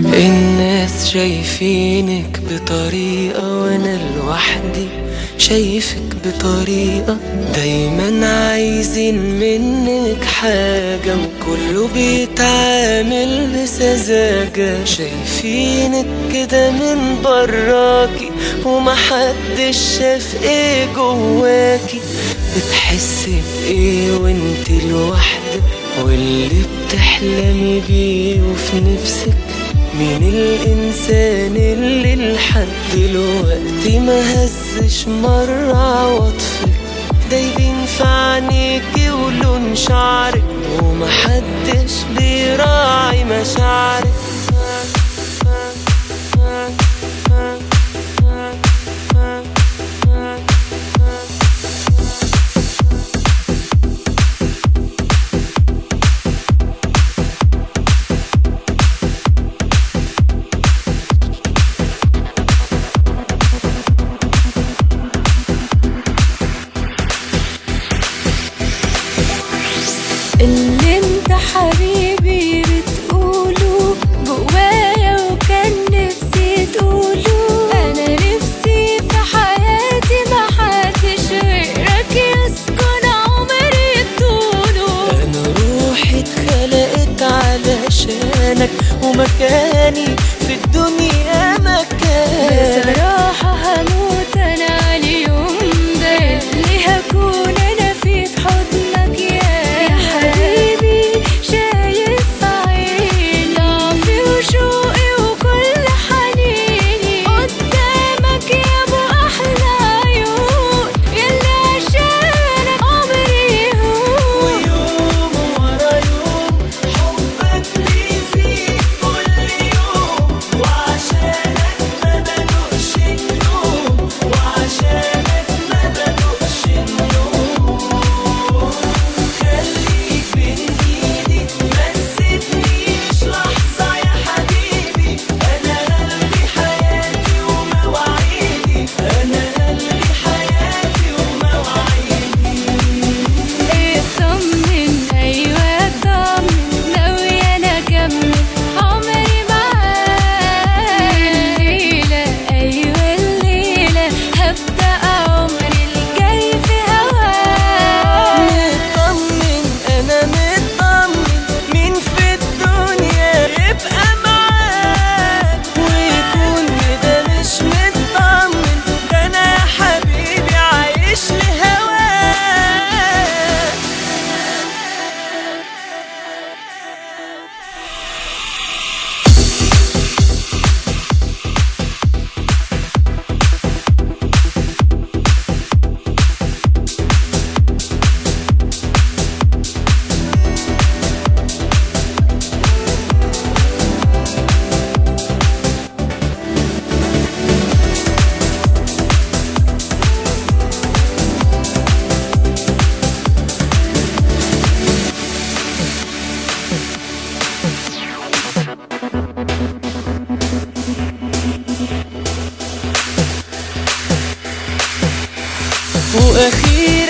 الناس شايفينك بطريقة وانا لوحدي شايفك بطريقة، دايما عايزين منك حاجة وكله بيتعامل بسذاجة. شايفينك كده من براكي ومحدش شاف ايه جواكي. بتحسي بايه وانت لوحدك واللي بتحلمي بيه وفي نفسك؟ مين الإنسان اللي لحد دلوقتي ما هزش مرة عواطفك؟ دايبين في عينيكي ولون شعرك ومحدش بيراعي مشاعرك. اللي انت حبيبي بتقوله جوايا وكان نفسي تقوله. انا نفسي في حياتي محدش غيرك يسكن عمري طوله. انا روحي اتخلقت علشانك ومكاني في الدنيا مكانك. بصراحة هموت انا على اليوم ده اللي هكون انا فيه في حضنك يا حبيبي. شايف في عيني ضعفي وشوقي وكل حنيني قدامك يا ابو احلى عيون يلي عشانك عمري يهون. ويوم ورا يوم حبك بيزيد كل يوم، وعشانك ما بدوقش النوم، وعشانك ما بدوقش النوم. خليك بين ايدي ما تسيبنيش لحظة يا حبيبي. انا قلبي حياتي ومواعيدي، انا قلبي حياتي ومواعيدي. اطمن ايوه اطمن ناوية انا اكمل عمري معاك. الليلة ايوه الليلة هبدأ عمري الجاي في هواك. مطمن انا مطمن مين في الدنيا يبقى معاك ويكون كده مش مطمن؟ ده انا يا حبيبي عايش لهواك. واخيرا